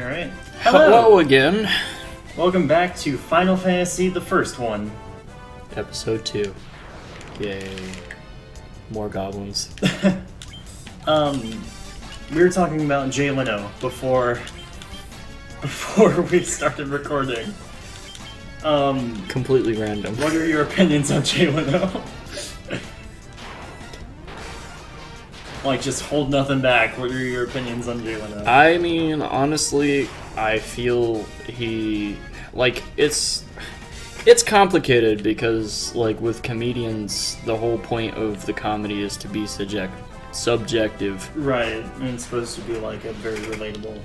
Alright. Hello again. Welcome back to Final Fantasy, the first one. Episode 2. Yay. More goblins. We were talking about Jay Leno before we started recording. Completely random. What are your opinions on Jay Leno? Like, just hold nothing back. What are your opinions on Jay Leno? I mean, honestly, I feel it's complicated because, like, with comedians, the whole point of the comedy is to be subjective. Right, and it's supposed to be, like, a very relatable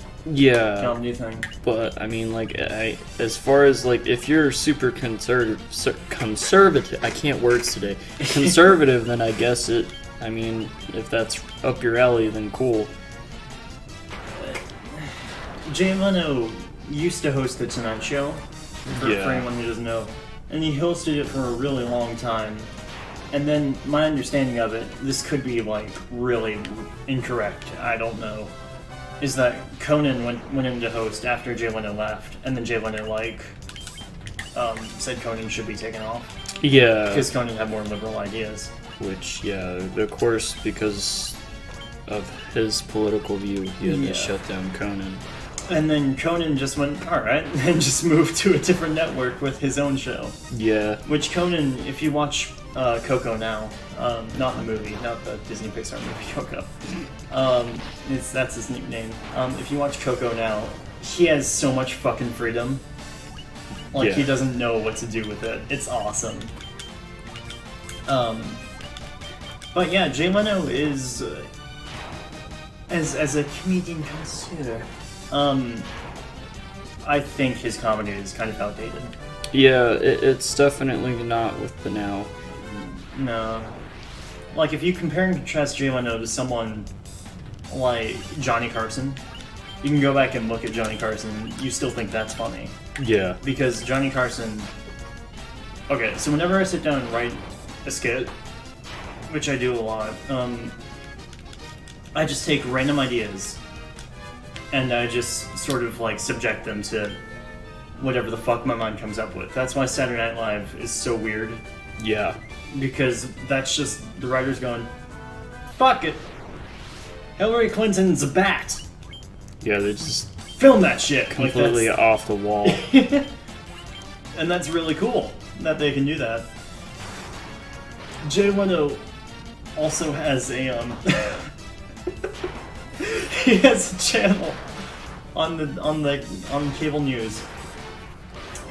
comedy thing. But, I mean, like, as far as, like, if you're super conservative, I can't words today, conservative, then I guess I mean, if that's up your alley, then cool. Jay Leno used to host The Tonight Show, for anyone who doesn't know, and he hosted it for a really long time. And then, my understanding of it, this could be, like, really incorrect, I don't know, is that Conan went in to host after Jay Leno left, and then Jay Leno, like, said Conan should be taken off. Yeah. Because Conan had more liberal ideas. Which, of course, because of his political view, he had to shut down Conan. And then Conan just went, alright, and just moved to a different network with his own show. Yeah. Which Conan, if you watch Coco now, not the movie, not the Disney Pixar movie, Coco. That's his nickname. If you watch Coco now, he has so much fucking freedom. Like, he doesn't know what to do with it. It's awesome. But yeah, Jay Leno is, as a comedian connoisseur, I think his comedy is kind of outdated. Yeah, it's definitely not with the now. No. Like, if you compare and contrast Jay Leno to someone like Johnny Carson, you can go back and look at Johnny Carson, you still think that's funny. Yeah. Because Johnny Carson... Okay, so whenever I sit down and write a skit, which I do a lot, I just take random ideas and I just sort of, like, subject them to whatever the fuck my mind comes up with. That's why Saturday Night Live is so weird. Yeah. Because that's just the writers going, fuck it, Hillary Clinton's a bat. Yeah, they just... film that shit. Completely off the wall. And that's really cool that they can do that. Jay Leno also has a he has a channel on cable news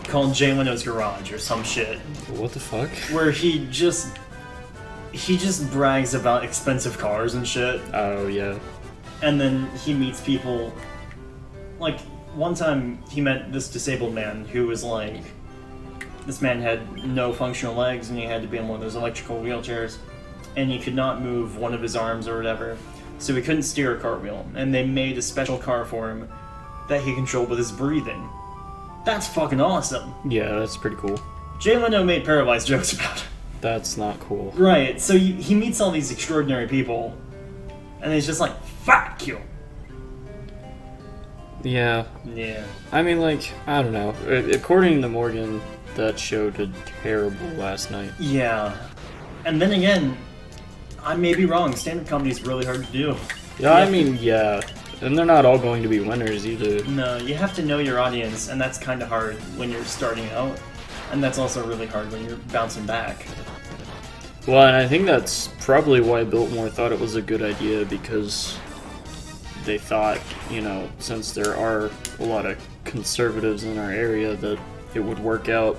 called Jay Leno's Garage or some shit. What the fuck? Where he just brags about expensive cars and shit. Oh yeah. And then he meets people. Like, one time he met this disabled man who was like, this man had no functional legs and he had to be in one of those electrical wheelchairs. And he could not move one of his arms or whatever, so he couldn't steer a cartwheel. And they made a special car for him that he controlled with his breathing. That's fucking awesome. Yeah, that's pretty cool. Jay Leno made paralyzed jokes about it. That's not cool. Right, so he meets all these extraordinary people, and he's just like, fuck you. Yeah. Yeah. I mean, like, I don't know. According to Morgan, that show did terrible last night. Yeah. And then again, I may be wrong. Stand-up comedy is really hard to do. Yeah, I mean, yeah. And they're not all going to be winners either. No, you have to know your audience, and that's kind of hard when you're starting out. And that's also really hard when you're bouncing back. Well, and I think that's probably why Biltmore thought it was a good idea, because they thought, you know, since there are a lot of conservatives in our area, that it would work out.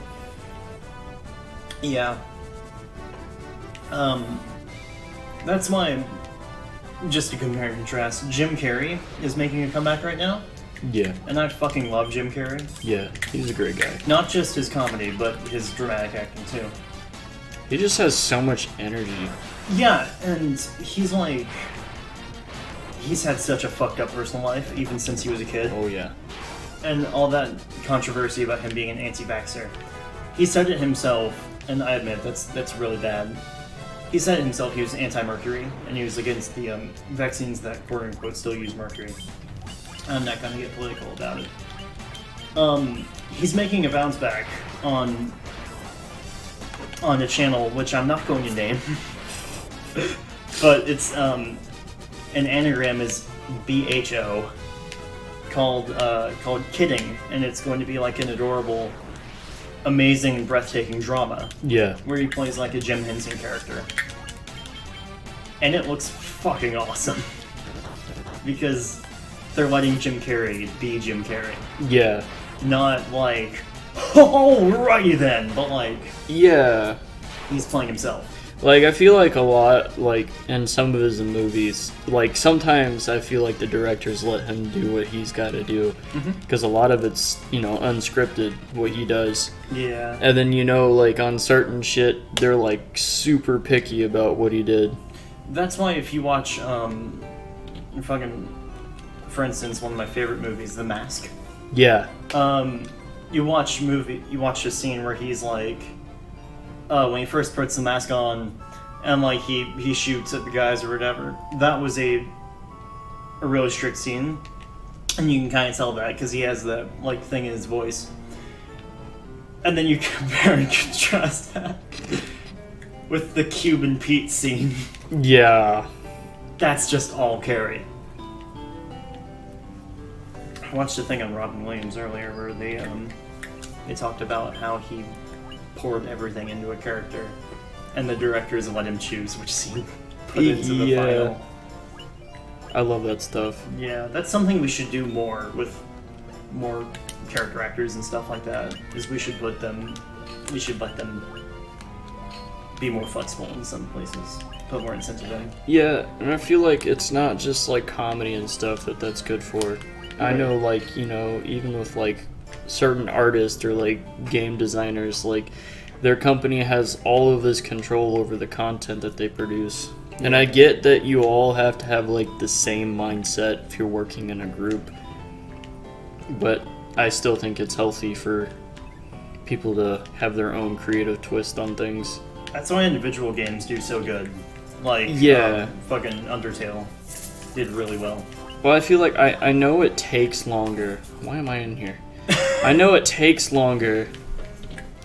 Yeah. That's why, just to compare and contrast, Jim Carrey is making a comeback right now. Yeah. And I fucking love Jim Carrey. Yeah, he's a great guy. Not just his comedy, but his dramatic acting too. He just has so much energy. Yeah, and he's like... He's had such a fucked up personal life, even since he was a kid. Oh yeah. And all that controversy about him being an anti-vaxxer. He said it himself, and I admit, that's really bad. He said it himself, he was anti-mercury, and he was against the vaccines that quote-unquote still use mercury. I'm not gonna get political about it. He's making a bounce back on a channel which I'm not going to name, but it's an anagram is BHO called Kidding, and it's going to be like an adorable, amazing, breathtaking drama. Yeah. Where he plays like a Jim Henson character, and it looks fucking awesome because they're letting Jim Carrey be Jim Carrey. Yeah. Not like, alrighty then, but like, yeah, he's playing himself. Like, I feel like a lot, like, in some of his movies, like, sometimes I feel like the directors let him do what he's got to do. Because a lot of it's, you know, unscripted, what he does. Yeah. And then, you know, like, on certain shit, they're, like, super picky about what he did. That's why if you watch, for instance, one of my favorite movies, The Mask. Yeah. You watch the scene where he's like, when he first puts the mask on, and like he shoots at the guys or whatever. That was a really strict scene, and you can kind of tell that because he has that like thing in his voice. And then you compare and contrast that with the Cuban Pete scene. Yeah. That's just all Carrey. I watched a thing on Robin Williams earlier where they talked about how he poured everything into a character, and the directors let him choose which scene put into the final. I love that stuff. Yeah, that's something we should do more with more character actors and stuff like that. Is we should let them be more flexible in some places, put more incentive in. Yeah, and I feel like it's not just like comedy and stuff that's good for. I know, like, you know, even with like certain artists or like game designers, like their company has all of this control over the content that they produce. And I get that you all have to have like the same mindset if you're working in a group, but I still think it's healthy for people to have their own creative twist on things. That's why individual games do so good. Like, fucking Undertale did really well. Well, I feel like I know it takes longer. Why am I in here? I know it takes longer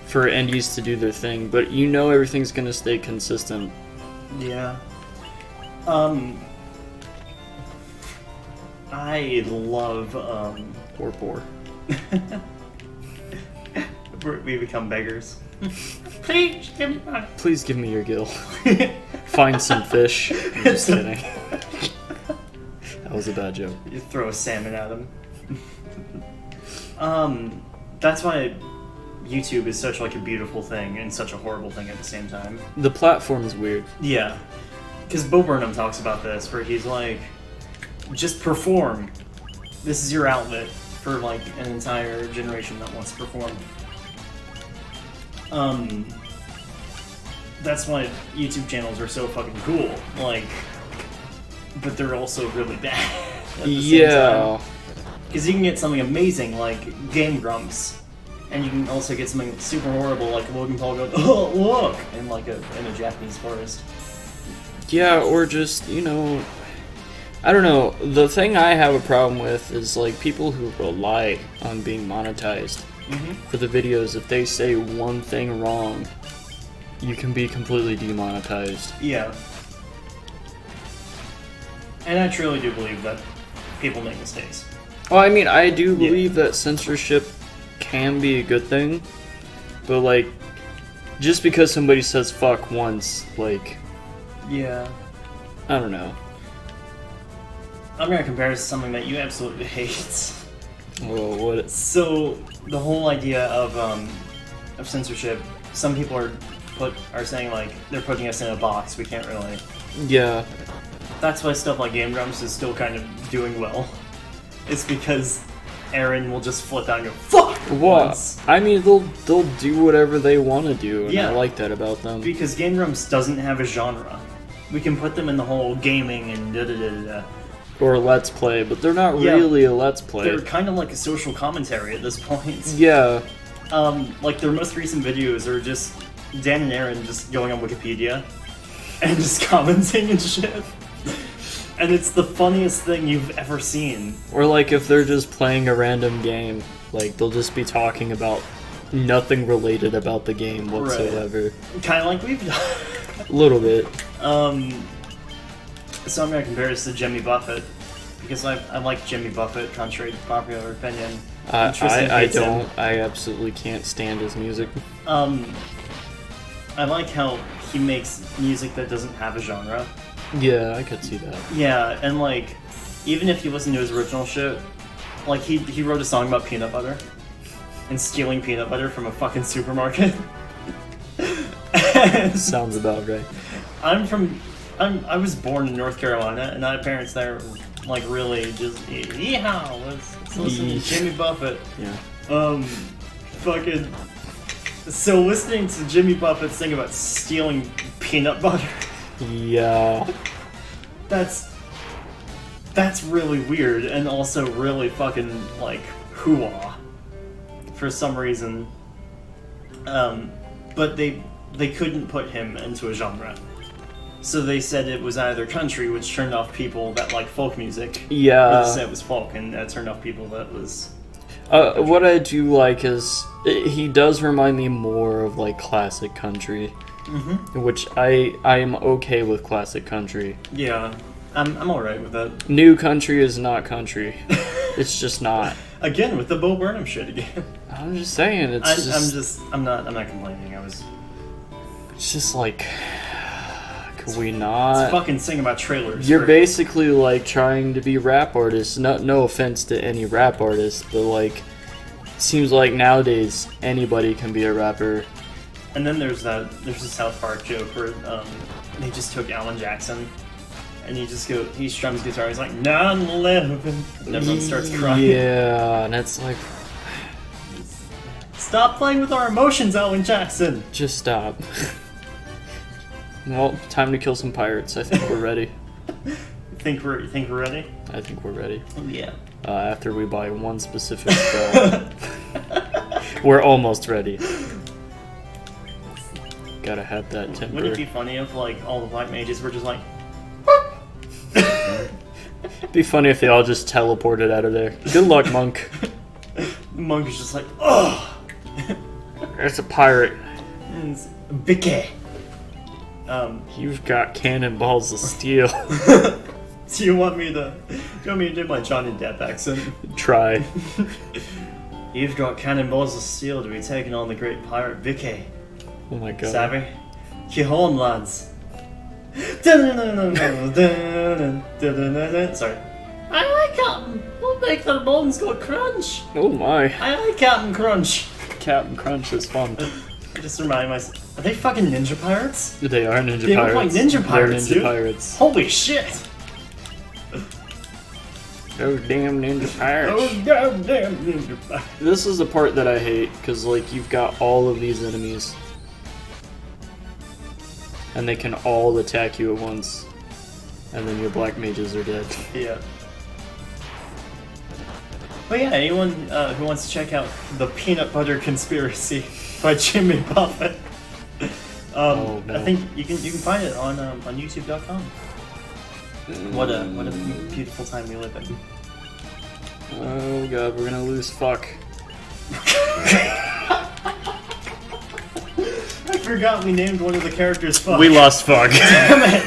for indies to do their thing, but you know everything's gonna stay consistent. Yeah. I love, Poor. We become beggars. Please give me money. Please give me your gill. Find some fish. I'm just kidding. That was a bad joke. You throw a salmon at him. That's why YouTube is such like a beautiful thing and such a horrible thing at the same time. The platform is weird. Yeah. Because Bo Burnham talks about this, where he's like, just perform. This is your outlet for like an entire generation that wants to perform. That's why YouTube channels are so fucking cool. Like, but they're also really bad at the same time. Because you can get something amazing like Game Grumps, and you can also get something super horrible like Logan Paul going, "Oh, look!" in like in a Japanese forest. Yeah, or just, you know, I don't know. The thing I have a problem with is like people who rely on being monetized for the videos. If they say one thing wrong, you can be completely demonetized. Yeah. And I truly do believe that people make mistakes. Well, I mean, I do believe that censorship can be a good thing, but like, just because somebody says fuck once, like, yeah, I don't know. I'm gonna compare this to something that you absolutely hate. Well, what? So the whole idea of censorship, some people are saying like they're putting us in a box. We can't really. Yeah. That's why stuff like Game Grumps is still kind of doing well. It's because Aaron will just flip out and go fuck. What? I mean, they'll do whatever they want to do, and I like that about them. Because Game Grumps doesn't have a genre. We can put them in the whole gaming and da-da-da-da-da. Or a Let's Play, but they're not really a Let's Play. They're kind of like a social commentary at this point. Yeah. Like their most recent videos are just Dan and Aaron just going on Wikipedia and just commenting and shit. And it's the funniest thing you've ever seen. Or like if they're just playing a random game, like they'll just be talking about nothing related about the game whatsoever. Right. Kind of like we've done. A little bit. So I'm gonna compare this to Jimmy Buffett because I like Jimmy Buffett, contrary to popular opinion. I don't. I absolutely can't stand his music. I like how he makes music that doesn't have a genre. Yeah, I could see that. Yeah, and like, even if you listen to his original shit, like he wrote a song about peanut butter and stealing peanut butter from a fucking supermarket. Sounds about right. I was born in North Carolina, and I had parents that were like really just yeehaw. Let's listen to Jimmy Buffett. Yeah. Fucking. So listening to Jimmy Buffett sing about stealing peanut butter. Yeah. That's really weird and also really fucking like hoo-ah for some reason. But they couldn't put him into a genre. So they said it was either country, which turned off people that like folk music. Yeah. Or they said it was folk, and that turned off people that was... what I do like is he does remind me more of like classic country, which I am okay with classic country. Yeah, I'm alright with that. New country is not country. It's just not. Again with the Bo Burnham shit again. I'm just saying I'm not complaining. It's just like, could we not? It's fucking sing about trailers. You're basically like trying to be rap artists. No offense to any rap artist, but like, seems like nowadays anybody can be a rapper. And then there's a South Park joke where they just took Alan Jackson, and he strums guitar. He's like 9/11, and everyone starts crying. Yeah, and it's like, stop playing with our emotions, Alan Jackson. Just stop. Well, time to kill some pirates. I think we're ready. You think we're ready? I think we're ready. Oh yeah. After we buy one specific spell, we're almost ready. Gotta have that temper. Wouldn't it be funny if like all the black mages were just like? It'd be funny if they all just teleported out of there. Good luck, monk. The monk is just like, oh. It's a pirate. It's Bicky. You've got cannonballs of steel. Do you want me to do my Johnny Depp accent? Try. You've got cannonballs of steel to be taking on the great pirate Vicky. Oh my god. Savvy? Keep on, lads. Sorry. Aye, aye, Captain. We'll make their bones go crunch. Oh my. Aye, aye, Captain Crunch. Captain Crunch is fun. Just remind myself. Are they fucking ninja pirates? They are ninja They pirates. look like ninja pirates, They're ninja dude. pirates. Holy shit! Those damn ninja pirates. Oh damn ninja pirates. This is the part that I hate, because like you've got all of these enemies. And they can all attack you at once. And then your black mages are dead. Yeah. But yeah, anyone who wants to check out The Peanut Butter Conspiracy by Jimmy Buffett, Oh, no. I think you can find it on YouTube.com. What a beautiful time we live in. Oh god, we're gonna lose fuck. I forgot we named one of the characters Fuck. We lost fuck. Damn it!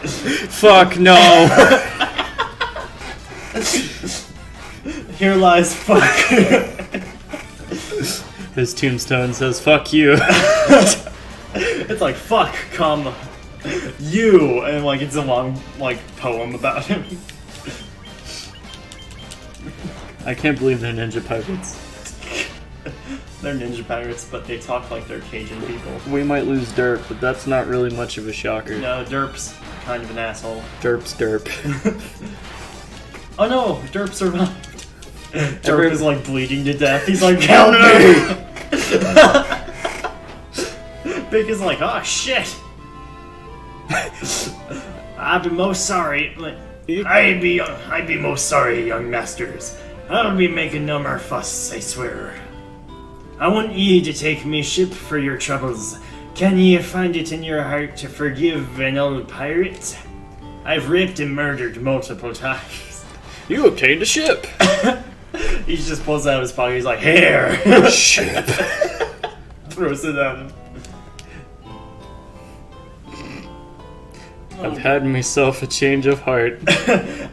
Fuck, no! Here lies Fuck. His tombstone says, fuck you. It's like, fuck, comma, you, and like it's a long like poem about him. I can't believe they're ninja pirates. They're ninja pirates, but they talk like they're Cajun people. We might lose Derp, but that's not really much of a shocker. No, Derp's kind of an asshole. Derp's Derp. Oh no, Derp survived. Derp is like bleeding to death. He's like, help me! Big is like, oh shit! I'd be most sorry. I'd be most sorry, young masters. I'll be making no more fuss, I swear. I want ye to take me ship for your troubles. Can ye find it in your heart to forgive an old pirate? I've raped and murdered multiple times. You obtained a ship. He just pulls out his pocket. He's like, here. Ship. Throws it at him. I've had myself a change of heart.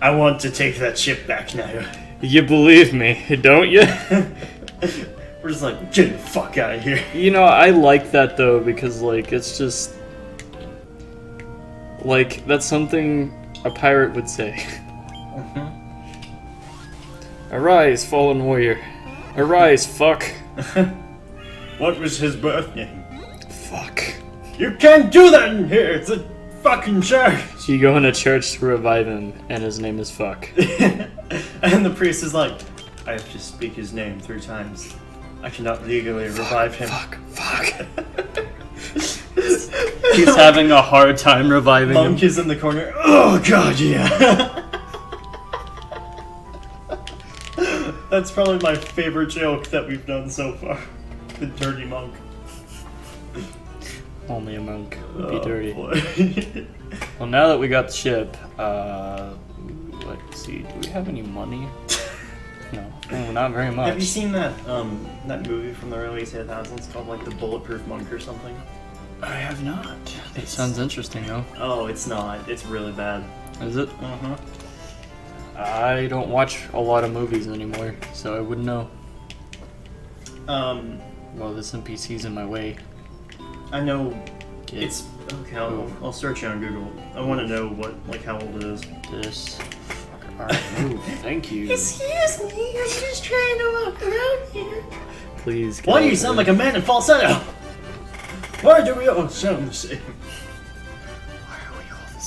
I want to take that ship back now. You believe me, don't you? We're just like, get the fuck out of here. You know, I like that though, because like it's just like that's something a pirate would say. Arise, fallen warrior. Arise, fuck. What was his birth name? Fuck. You can't do that in here. It's a fucking church. So you go into church to revive him, and his name is fuck. And the priest is like, I have to speak his name 3 times. I cannot legally revive him. Fuck. He's having a hard time reviving Monk him. is in the corner. Oh god, yeah. That's probably my favorite joke that we've done so far. The dirty monk. Only a monk would be dirty. Boy. Well, now that we got the ship, let's see, do we have any money? No, not very much. Have you seen that movie from the early 2000s called like The Bulletproof Monk or something? I have not. It sounds interesting though. Oh, it's not. It's really bad. Is it? Uh-huh. I don't watch a lot of movies anymore, so I wouldn't know. Well, this NPC's in my way. I know Get it's okay. I'll search it on Google. I want to know how old it is. this. Alright, move. Thank you. Excuse me, I'm just trying to walk around here. Please. Why do you sound like a man in falsetto? Why do we all sound the same? Why are we all the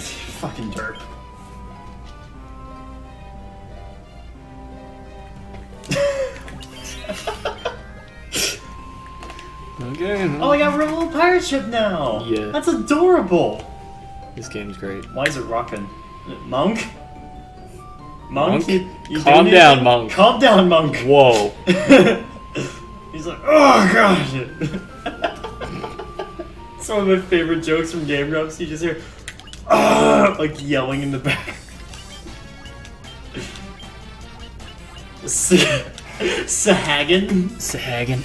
same? Fucking derp. Okay. Oh, I got a little pirate ship now. Yeah. That's adorable. This game's great. Why is it rocking? Monk? Monk? You Calm doing down, anything? monk. Calm down, monk. Whoa. He's like, oh god. It's one of my favorite jokes from Game Grumps. You just hear, like yelling in the back. Sahagan. Sahagan.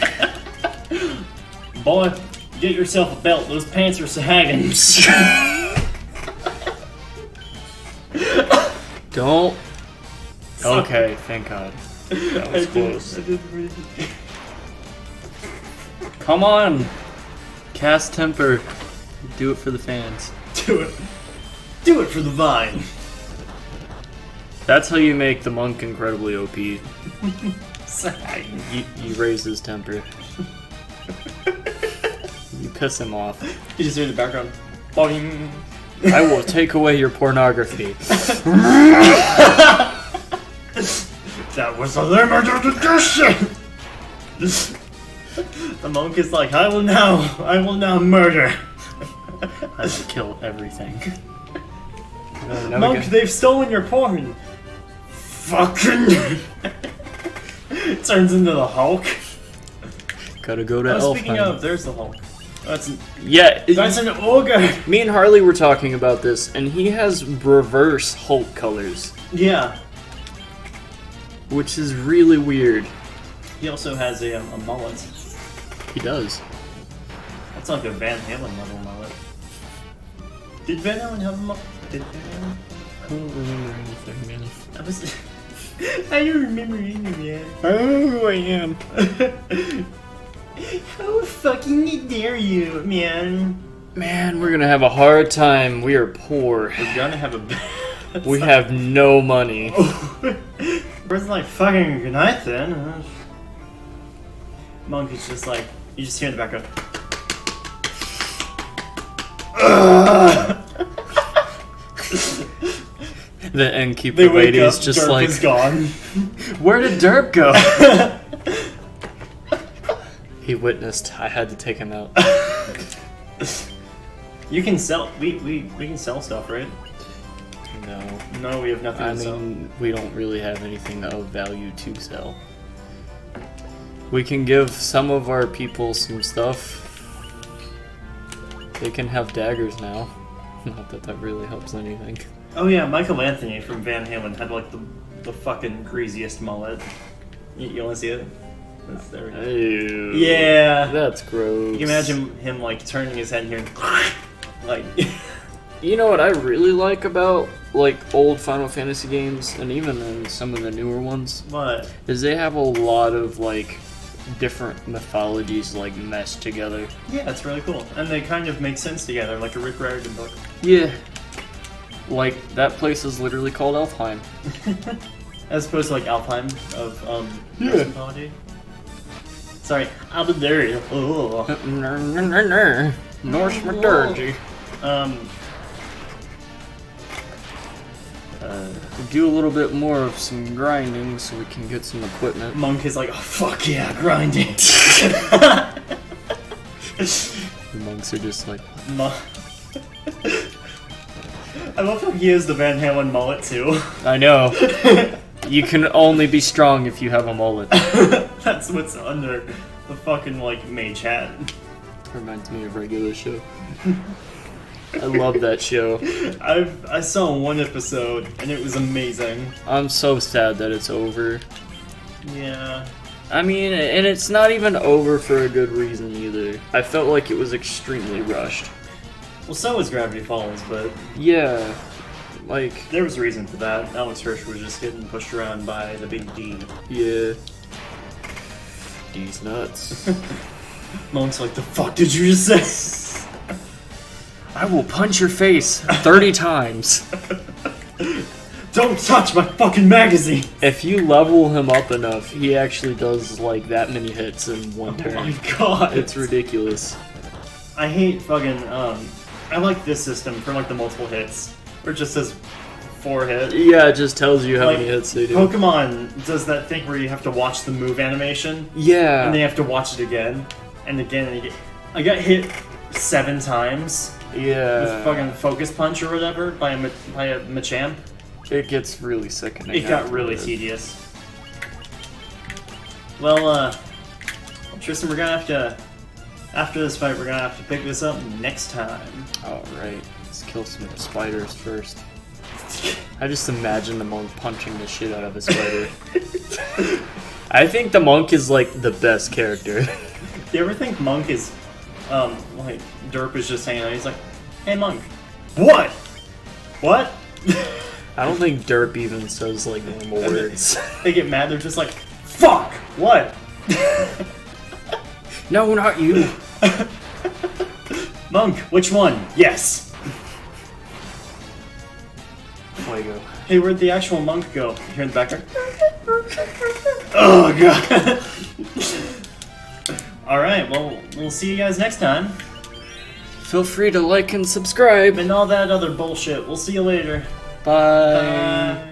Boy, get yourself a belt. Those pants are Sahagans. Don't. Okay, thank God. That was close. I did read it. Come on. Cast temper. Do it for the fans. Do it. Do it for the vine. That's how you make the monk incredibly OP. Sahagan. You raise his temper. You piss him off. You just hear in the background. Boing. I will take away your pornography. That was a limited edition. The monk is like, I will now murder. I will kill everything. Monk, they've stolen your porn. Fucking. Turns into the Hulk. Gotta go to Oh, speaking Elfheim. of, there's the Hulk. That's an ogre. Me and Harley were talking about this, and he has reverse Hulk colors, Yeah. which is really weird. He also has a mullet. He does. That's like a Van Halen level mullet. Did Van Halen have a mullet? Did Van Halen? I don't remember anything, man. I don't remember either, man. I don't know who I am. How fucking dare you, man? Man, we're gonna have a hard time. We are poor. We're gonna have a. We have no money. Bird's like, fucking good night then. Monk is just like, you just hear in the background. The innkeeper They wake lady up, is just Derp like, is gone. where did Derp go? He witnessed. I had to take him out. You can sell, we can sell stuff, right? No. No, we have nothing I to sell. mean, we don't really have anything of value to sell. We can give some of our people some stuff. They can have daggers now. Not that that really helps anything. Oh yeah, Michael Anthony from Van Halen had like the fucking greasiest mullet. You want to see it? That's there. Ew. Yeah. That's gross. You can imagine him like turning his head here and like. You know what I really like about like old Final Fantasy games, and even in some of the newer ones? What? Is they have a lot of like different mythologies like meshed together. Yeah, it's really cool, and they kind of make sense together, like a Rick Riordan book. Yeah. Like that place is literally called Elfheim. As opposed to like Alfheim of Yeah. Norse mythology. Sorry, I'll be there. Oh. Norse mythology. Do a little bit more of some grinding so we can get some equipment. Monk is like, oh fuck yeah, grinding. The monks are just like... I love how he has the Van Halen mullet too. I know. You can only be strong if you have a mullet. That's what's under the fucking like mage hat. Reminds me of Regular Show. I love that show. I saw one episode and it was amazing. I'm so sad that it's over. Yeah. I mean, and it's not even over for a good reason either. I felt like it was extremely rushed. Well, so was Gravity Falls, but Yeah, like... there was a reason for that. Alex Hirsch was just getting pushed around by the big D. Yeah. D's nuts. Monk's like, the fuck did you just say? I will punch your face 30 times. Don't touch my fucking magazine! If you level him up enough, he actually does like that many hits in one turn. Oh my god! It's ridiculous. I hate fucking, I like this system for like the multiple hits, where it just says 4 hits. Yeah, it just tells you how Like, many hits they do. Pokemon does that thing where you have to watch the move animation, Yeah. and then you have to watch it again, and again, and again. I got hit 7 times Yeah. with fucking Focus Punch or whatever by a Machamp. It gets really sickening. It got really afterwards. tedious. Well, Tristan, we're gonna have to, after this fight, we're gonna have to pick this up next time. Alright, let's kill some spiders first. I just imagine the monk punching the shit out of a spider. I think the monk is like the best character. Do you ever think Monk is, like, Derp is just hanging out, he's like, hey Monk, what? What? I don't think Derp even says like normal words. They get mad, they're just like, fuck, what? No, not you. Monk, which one? Yes. Fuego. Hey, where'd the actual monk go? Here in the background. Oh god. Alright, well, we'll see you guys next time. Feel free to like and subscribe. And all that other bullshit. We'll see you later. Bye. Bye.